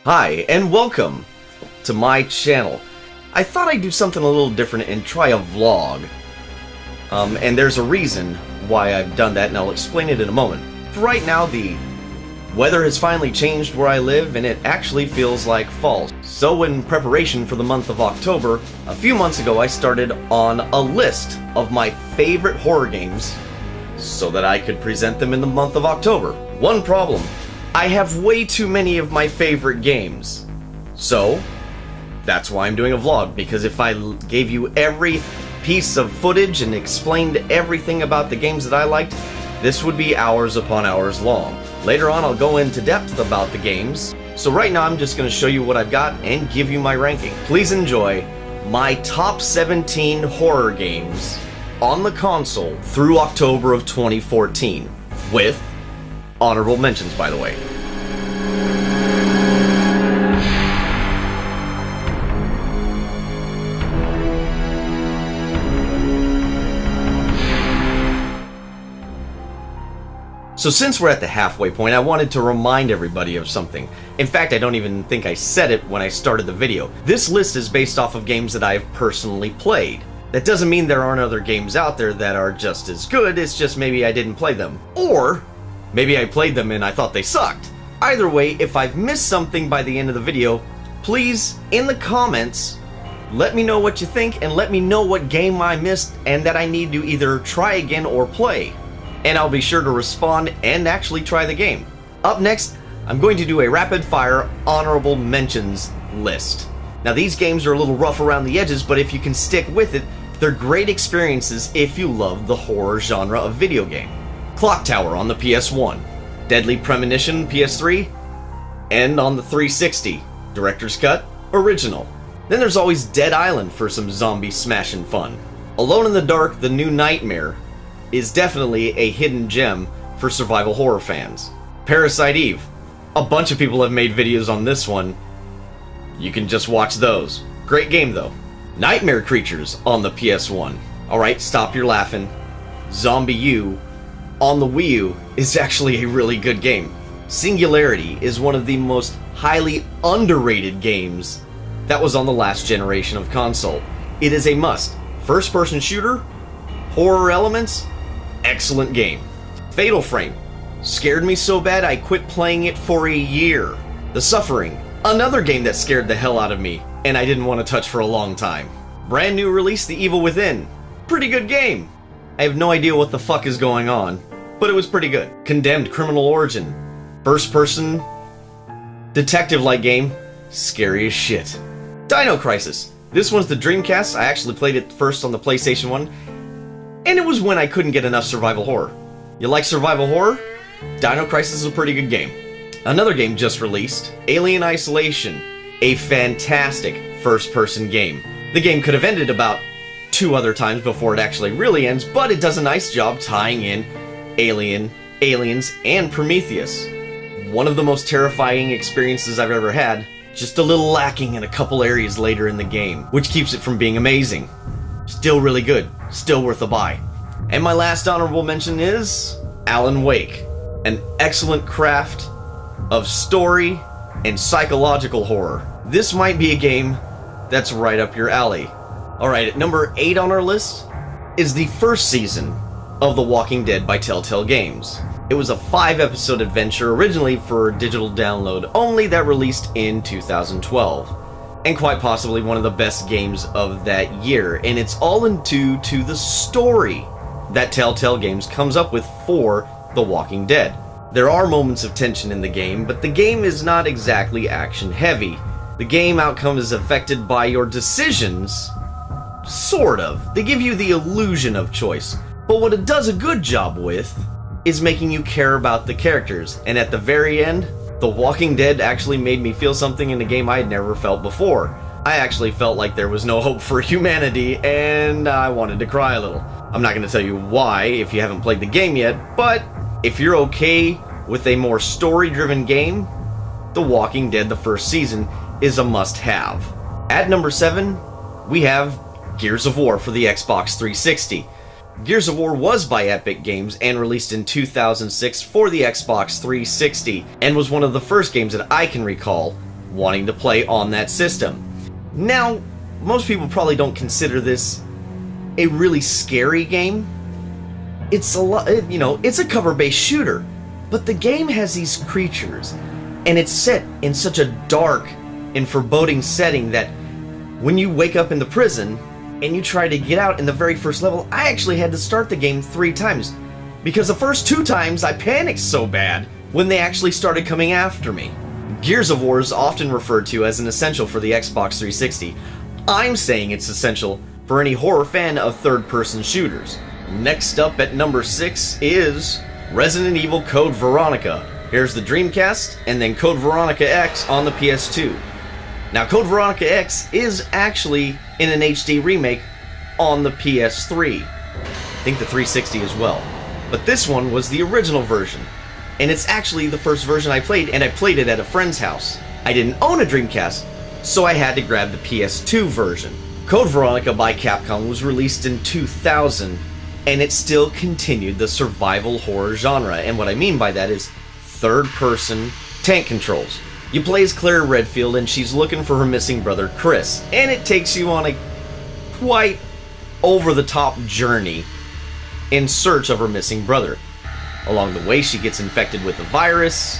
Hi, and welcome to my channel. I thought I'd do something a little different and try a vlog. And there's a reason why I've done that, and I'll explain it in a moment. For right now, the weather has finally changed where I live, and it actually feels like fall. So in preparation for the month of October, a few months ago I started on a list of my favorite horror games so that I could present them in the month of October. One problem: I have way too many of my favorite games. So, that's why I'm doing a vlog, because if I gave you every piece of footage and explained everything about the games that I liked, this would be hours upon hours long. Later on I'll go into depth about the games, so right now I'm just going to show you what I've got and give you my ranking. Please enjoy my top 17 horror games on the console through October of 2014, with honorable mentions, by the way. So since we're at the halfway point, I wanted to remind everybody of something. In fact, I don't even think I said it when I started the video. This list is based off of games that I've personally played. That doesn't mean there aren't other games out there that are just as good, it's just maybe I didn't play them. Or maybe I played them and I thought they sucked. Either way, if I've missed something by the end of the video, please, in the comments, let me know what you think and let me know what game I missed and that I need to either try again or play. And I'll be sure to respond and actually try the game. Up next, I'm going to do a rapid-fire honorable mentions list. Now these games are a little rough around the edges, but if you can stick with it, they're great experiences if you love the horror genre of video game. Clock Tower on the PS1, Deadly Premonition PS3, and on the 360, Director's Cut, Original. Then there's always Dead Island for some zombie smashing fun. Alone in the Dark: The New Nightmare is definitely a hidden gem for survival horror fans. Parasite Eve. A bunch of people have made videos on this one. You can just watch those. Great game though. Nightmare Creatures on the PS1. Alright, stop your laughing. Zombie U on the Wii U is actually a really good game. Singularity is one of the most highly underrated games that was on the last generation of console. It is a must. First-person shooter, horror elements, excellent game. Fatal Frame. Scared me so bad I quit playing it for a year. The Suffering. Another game that scared the hell out of me and I didn't want to touch for a long time. Brand new release, The Evil Within. Pretty good game. I have no idea what the fuck is going on, but it was pretty good. Condemned: Criminal Origin. First person detective-like game. Scary as shit. Dino Crisis. This one's the Dreamcast. I actually played it first on the PlayStation 1, and it was when I couldn't get enough survival horror. You like survival horror? Dino Crisis is a pretty good game. Another game just released, Alien Isolation. A fantastic first-person game. The game could have ended about 2 other times before it actually really ends, but it does a nice job tying in Aliens, and Prometheus. One of the most terrifying experiences I've ever had, just a little lacking in a couple areas later in the game, which keeps it from being amazing. Still really good, still worth a buy. And my last honorable mention is Alan Wake, an excellent craft of story and psychological horror. This might be a game that's right up your alley. Alright, at number 8 on our list is the first season of The Walking Dead by Telltale Games. It was a 5-episode adventure originally for digital download only that released in 2012. And quite possibly one of the best games of that year. And it's all due to the story that Telltale Games comes up with for The Walking Dead. There are moments of tension in the game, but the game is not exactly action-heavy. The game outcome is affected by your decisions, sort of. They give you the illusion of choice, but what it does a good job with is making you care about the characters, and at the very end, The Walking Dead actually made me feel something in a game I had never felt before. I actually felt like there was no hope for humanity, and I wanted to cry a little. I'm not going to tell you why if you haven't played the game yet, but if you're okay with a more story-driven game, The Walking Dead the first season is a must-have. At number 7, we have Gears of War for the Xbox 360. Gears of War was by Epic Games and released in 2006 for the Xbox 360, and was one of the first games that I can recall wanting to play on that system. Now, most people probably don't consider this a really scary game. It's it's a cover-based shooter, but the game has these creatures, and it's set in such a dark and foreboding setting that when you wake up in the prison and you try to get out in the very first level, I actually had to start the game 3 times, because the first 2 times I panicked so bad when they actually started coming after me. Gears of War is often referred to as an essential for the Xbox 360. I'm saying it's essential for any horror fan of third-person shooters. Next up at number 6 is Resident Evil Code Veronica. Here's the Dreamcast, and then Code Veronica X on the PS2. Now, Code Veronica X is actually in an HD remake on the PS3. I think the 360 as well. But this one was the original version, and it's actually the first version I played, and I played it at a friend's house. I didn't own a Dreamcast, so I had to grab the PS2 version. Code Veronica by Capcom was released in 2000, and it still continued the survival horror genre, and what I mean by that is third-person tank controls. You play as Claire Redfield, and she's looking for her missing brother Chris, and it takes you on a quite over-the-top journey in search of her missing brother. Along the way, she gets infected with the virus,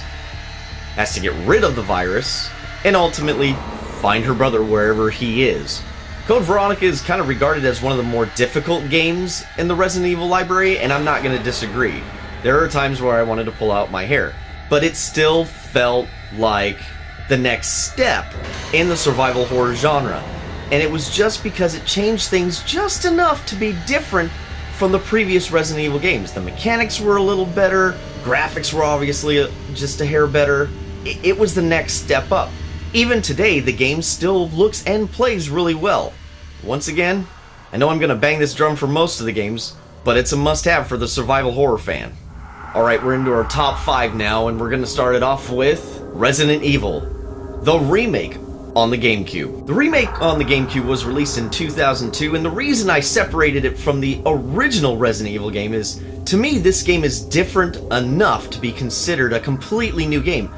has to get rid of the virus, and ultimately find her brother wherever he is. Code Veronica is kind of regarded as one of the more difficult games in the Resident Evil library, and I'm not going to disagree. There are times where I wanted to pull out my hair, but it still felt like the next step in the survival horror genre, and it was just because it changed things just enough to be different from the previous Resident Evil games. The mechanics were a little better, graphics were obviously just a hair better. It was the next step up. Even today, the game still looks and plays really well. Once again, I know I'm going to bang this drum for most of the games, but it's a must-have for the survival horror fan. Alright, we're into our top 5 now, and we're going to start it off with Resident Evil, the remake on the GameCube. The remake on the GameCube was released in 2002, and the reason I separated it from the original Resident Evil game is, to me, this game is different enough to be considered a completely new game,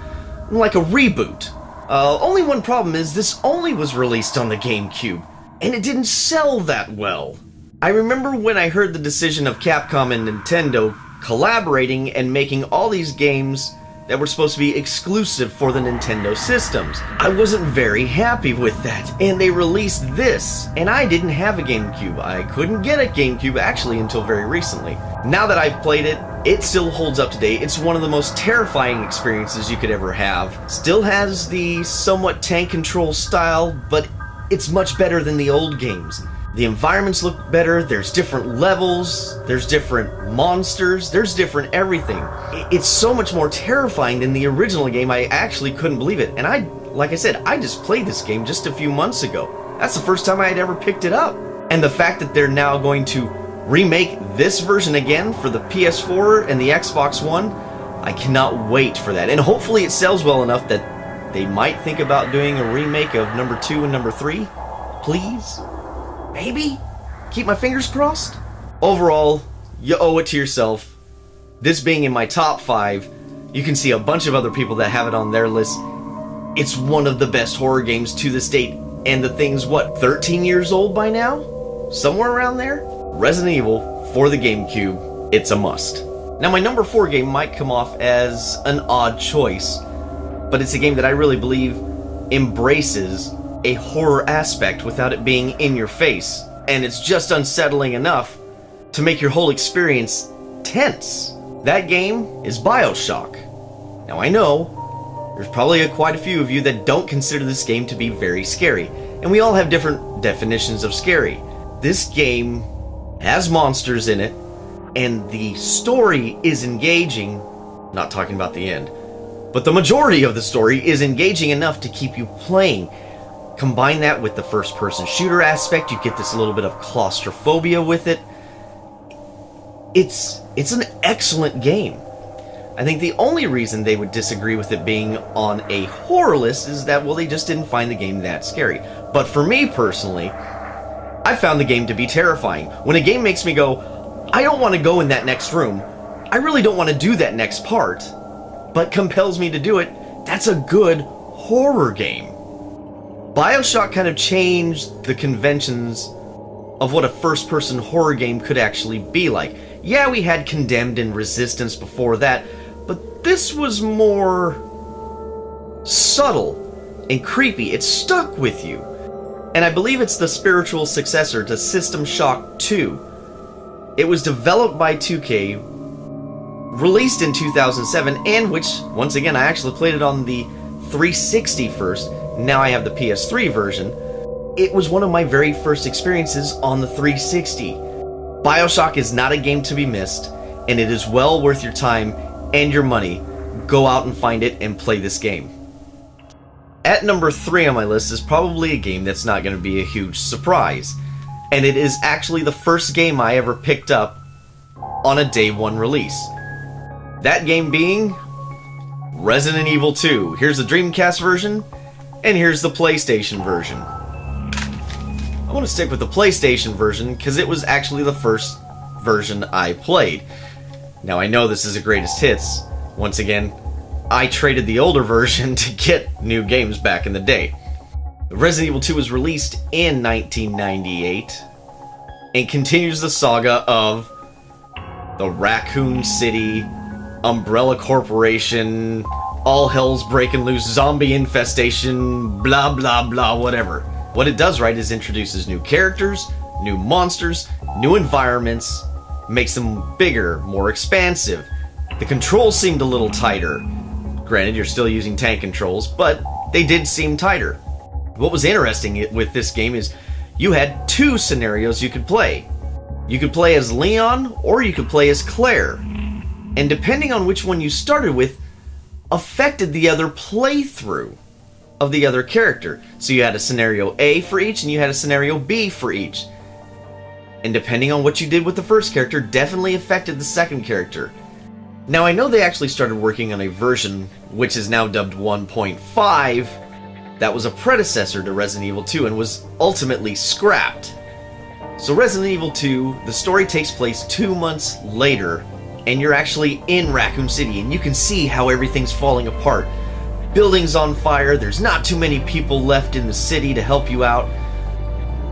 like a reboot. Only one problem is this only was released on the GameCube, and it didn't sell that well. I remember when I heard the decision of Capcom and Nintendo collaborating and making all these games that were supposed to be exclusive for the Nintendo systems. I wasn't very happy with that, and they released this, and I didn't have a GameCube. I couldn't get a GameCube actually until very recently. Now that I've played it, it still holds up today. It's one of the most terrifying experiences you could ever have. Still has the somewhat tank control style, but it's much better than the old games. The environments look better, there's different levels, there's different monsters, there's different everything. It's so much more terrifying than the original game, I actually couldn't believe it. And like I said, I just played this game just a few months ago. That's the first time I had ever picked it up. And the fact that they're now going to remake this version again for the PS4 and the Xbox One, I cannot wait for that. And hopefully it sells well enough that they might think about doing a remake of number 2 and number 3. Please? Maybe? Keep my fingers crossed? Overall, you owe it to yourself. This being in my top 5, you can see a bunch of other people that have it on their list. It's one of the best horror games to this date, and the thing's, 13 years old by now? Somewhere around there? Resident Evil for the GameCube, it's a must. Now my number 4 game might come off as an odd choice, but it's a game that I really believe embraces a horror aspect without it being in your face, and it's just unsettling enough to make your whole experience tense. That game is Bioshock. Now I know there's probably quite a few of you that don't consider this game to be very scary, and we all have different definitions of scary. This game has monsters in it, and the story is engaging, not talking about the end, but the majority of the story is engaging enough to keep you playing. Combine that with the first-person shooter aspect, you get this little bit of claustrophobia with it. It's an excellent game. I think the only reason they would disagree with it being on a horror list is that, well, they just didn't find the game that scary. But for me personally, I found the game to be terrifying. When a game makes me go, I don't want to go in that next room, I really don't want to do that next part, but compels me to do it, that's a good horror game. Bioshock kind of changed the conventions of what a first-person horror game could actually be like. Yeah, we had Condemned and Resistance before that, but this was more subtle and creepy. It stuck with you. And I believe it's the spiritual successor to System Shock 2. It was developed by 2K, released in 2007, and which, once again, I actually played it on the 360 first. Now I have the PS3 version. It was one of my very first experiences on the 360. Bioshock is not a game to be missed, and it is well worth your time and your money. Go out and find it and play this game. At number 3 on my list is probably a game that's not going to be a huge surprise, and it is actually the first game I ever picked up on a day one release. That game being Resident Evil 2. Here's the Dreamcast version, and here's the PlayStation version. I want to stick with the PlayStation version because it was actually the first version I played. Now I know this is a greatest hits. Once again, I traded the older version to get new games back in the day. Resident Evil 2 was released in 1998 and continues the saga of the Raccoon City, Umbrella Corporation, all hell's breaking loose, zombie infestation, blah blah blah, whatever. What it does right is introduces new characters, new monsters, new environments, makes them bigger, more expansive. The controls seemed a little tighter. Granted, you're still using tank controls, but they did seem tighter. What was interesting with this game is you had 2 scenarios you could play. You could play as Leon, or you could play as Claire. And depending on which one you started with, affected the other playthrough of the other character. So you had a scenario A for each, and you had a scenario B for each. And depending on what you did with the first character, definitely affected the second character. Now I know they actually started working on a version, which is now dubbed 1.5, that was a predecessor to Resident Evil 2 and was ultimately scrapped. So Resident Evil 2, the story takes place 2 months later, and you're actually in Raccoon City, and you can see how everything's falling apart. Buildings on fire, there's not too many people left in the city to help you out.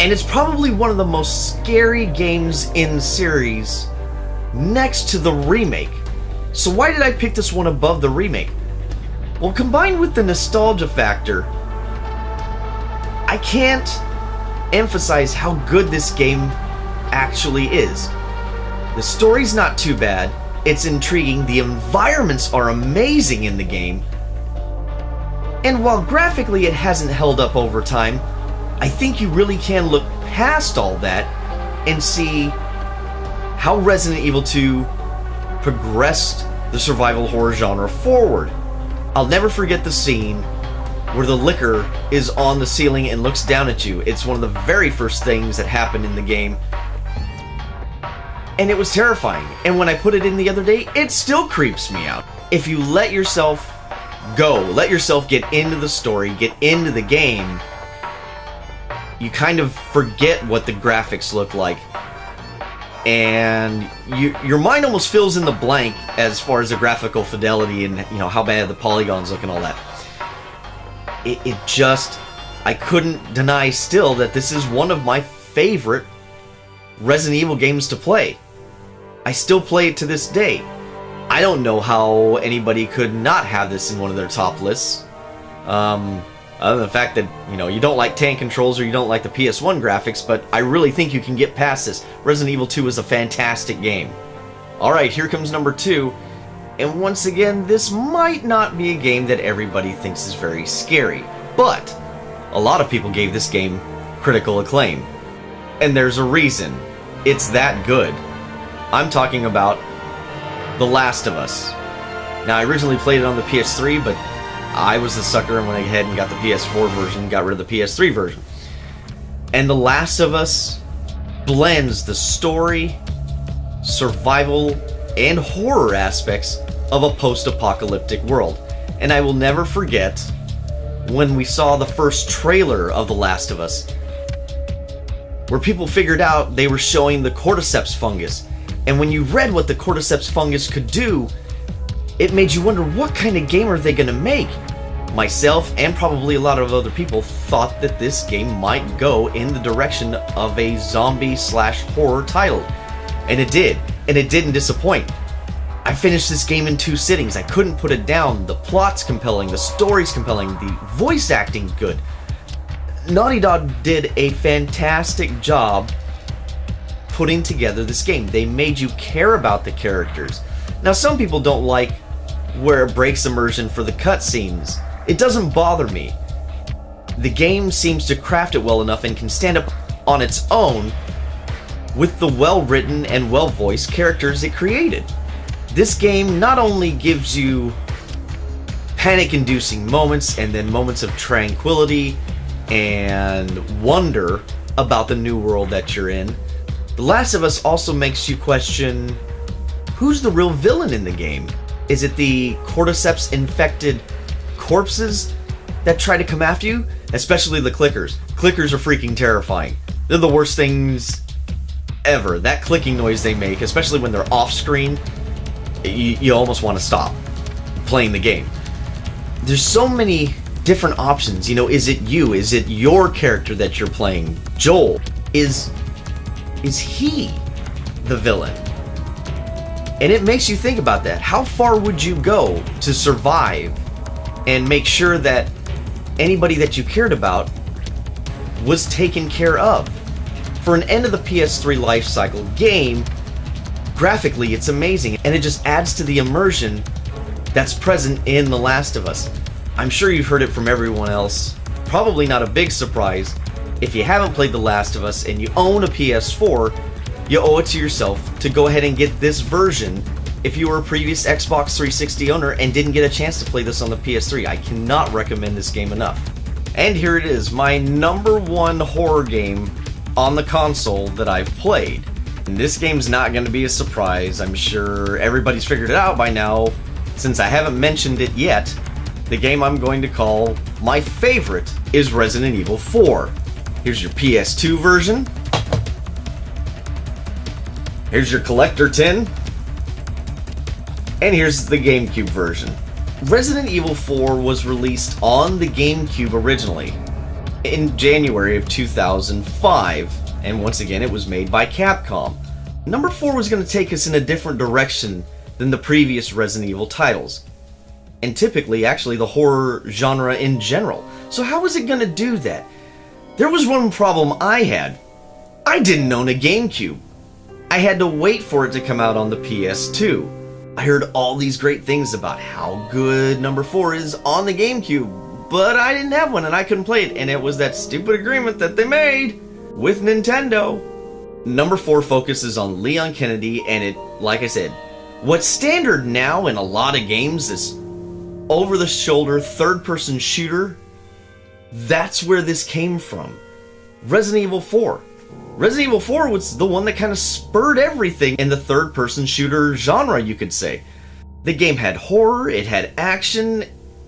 And it's probably one of the most scary games in the series, next to the remake. So why did I pick this one above the remake? Well, combined with the nostalgia factor, I can't emphasize how good this game actually is. The story's not too bad, it's intriguing, the environments are amazing in the game, and while graphically it hasn't held up over time, I think you really can look past all that and see how Resident Evil 2 progressed the survival horror genre forward. I'll never forget the scene where the licker is on the ceiling and looks down at you. It's one of the very first things that happened in the game, and it was terrifying. And when I put it in the other day, it still creeps me out. If you let yourself go, let yourself get into the story, get into the game, you kind of forget what the graphics look like, and your mind almost fills in the blank as far as the graphical fidelity and how bad the polygons look and all that. It just, I couldn't deny still that this is one of my favorite Resident Evil games to play. I still play it to this day. I don't know how anybody could not have this in one of their top lists. Other than the fact that, you don't like tank controls or you don't like the PS1 graphics, but I really think you can get past this. Resident Evil 2 is a fantastic game. Alright, here comes number 2. And once again, this might not be a game that everybody thinks is very scary, but a lot of people gave this game critical acclaim. And there's a reason. It's that good. I'm talking about The Last of Us. Now, I originally played it on the PS3, but I was the sucker and went ahead and got the PS4 version, got rid of the PS3 version. And The Last of Us blends the story, survival, and horror aspects of a post-apocalyptic world. And I will never forget when we saw the first trailer of The Last of Us, where people figured out they were showing the cordyceps fungus. And when you read what the cordyceps fungus could do, it made you wonder, what kind of game are they going to make? myself and probably a lot of other people thought that this game might go in the direction of a zombie/horror title. And it did. And it didn't disappoint. I finished this game in 2 sittings. I couldn't put it down. The plot's compelling, the story's compelling, the voice acting's good. Naughty Dog did a fantastic job putting together this game. They made you care about the characters. Now, some people don't like where it breaks immersion for the cutscenes. It doesn't bother me. The game seems to craft it well enough and can stand up on its own with the well-written and well-voiced characters it created. This game not only gives you panic-inducing moments and then moments of tranquility and wonder about the new world that you're in, The Last of Us also makes you question, who's the real villain in the game? Is it the cordyceps-infected corpses that try to come after you? Especially the clickers. Clickers are freaking terrifying. They're the worst things ever. That clicking noise they make, especially when they're off-screen, you almost want to stop playing the game. There's so many different options. You know, is it you? Is it your character that you're playing? Joel. Is he the villain? And it makes you think about that. How far would you go to survive and make sure that anybody that you cared about was taken care of? For an end of the PS3 life cycle game, graphically it's amazing, and it just adds to the immersion that's present in The Last of Us. I'm sure you've heard it from everyone else. Probably not a big surprise. If you haven't played The Last of Us and you own a PS4, you owe it to yourself to go ahead and get this version if you were a previous Xbox 360 owner and didn't get a chance to play this on the PS3. I cannot recommend this game enough. And here it is, my #1 horror game on the console that I've played. And this game's not going to be a surprise. I'm sure everybody's figured it out by now. Since I haven't mentioned it yet, the game I'm going to call my favorite is Resident Evil 4. Here's your PS2 version. Here's your collector tin. And here's the GameCube version. Resident Evil 4 was released on the GameCube originally in January of 2005, and once again it was made by Capcom. Number 4 was going to take us in a different direction than the previous Resident Evil titles, and typically actually the horror genre in general. So how was it going to do that? There was one problem I had. I didn't own a GameCube. I had to wait for it to come out on the PS2. I heard all these great things about how good number 4 is on the GameCube, but I didn't have one and I couldn't play it, and it was that stupid agreement that they made with Nintendo. Number 4 focuses on Leon Kennedy, and it, like I said, what's standard now in a lot of games is over-the-shoulder third-person shooter. That's where this came from. Resident Evil 4. Resident Evil 4 was the one that kind of spurred everything in the third-person shooter genre, you could say. The game had horror, it had action,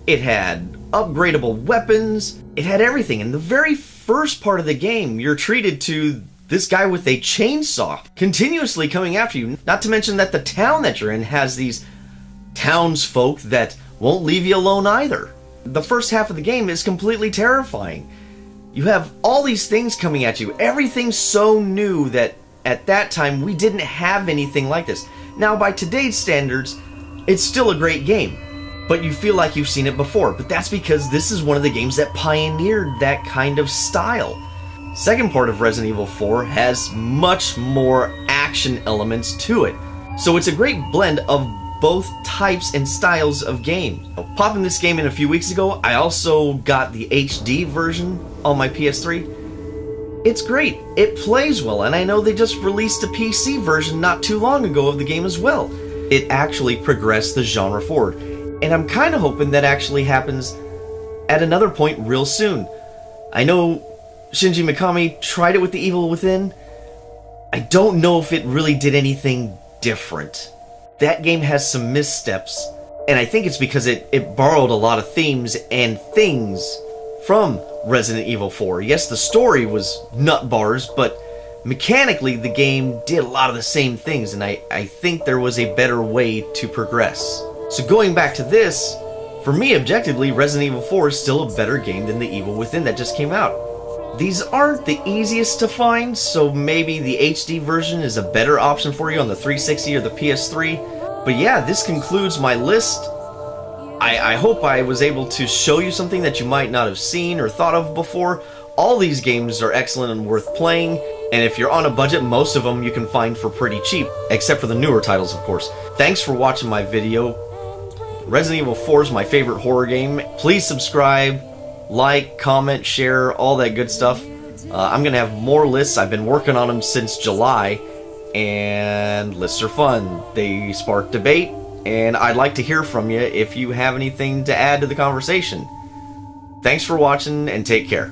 it had upgradable weapons, it had everything. In the very first part of the game, you're treated to this guy with a chainsaw continuously coming after you. Not to mention that the town that you're in has these townsfolk that won't leave you alone either. The first half of the game is completely terrifying. You have all these things coming at you. Everything's so new that at that time we didn't have anything like this. Now by today's standards, it's still a great game, but you feel like you've seen it before. But that's because this is one of the games that pioneered that kind of style. Second part of Resident Evil 4 has much more action elements to it. So it's a great blend of both types and styles of game. Popping this game in a few weeks ago, I also got the HD version on my PS3. It's great. It plays well, and I know they just released a PC version not too long ago of the game as well. It actually progressed the genre forward, and I'm kind of hoping that actually happens at another point real soon. I know Shinji Mikami tried it with The Evil Within. I don't know if it really did anything different. That game has some missteps, and I think it's because it borrowed a lot of themes and things from Resident Evil 4. Yes, the story was nut bars, but mechanically the game did a lot of the same things, and I think there was a better way to progress. So going back to this, For me, objectively, Resident Evil 4 is still a better game than The Evil Within that just came out. These aren't the easiest to find, so maybe the HD version is a better option for you on the 360 or the PS3. But yeah, this concludes my list. I hope I was able to show you something that you might not have seen or thought of before. All these games are excellent and worth playing, and if you're on a budget, most of them you can find for pretty cheap, except for the newer titles, of course. Thanks for watching my video. Resident Evil 4 is my favorite horror game. Please subscribe, like, comment, share, all that good stuff. I'm going to have more lists. I've been working on them since July, and lists are fun. They spark debate, and I'd like to hear from you if you have anything to add to the conversation. Thanks for watching, and take care.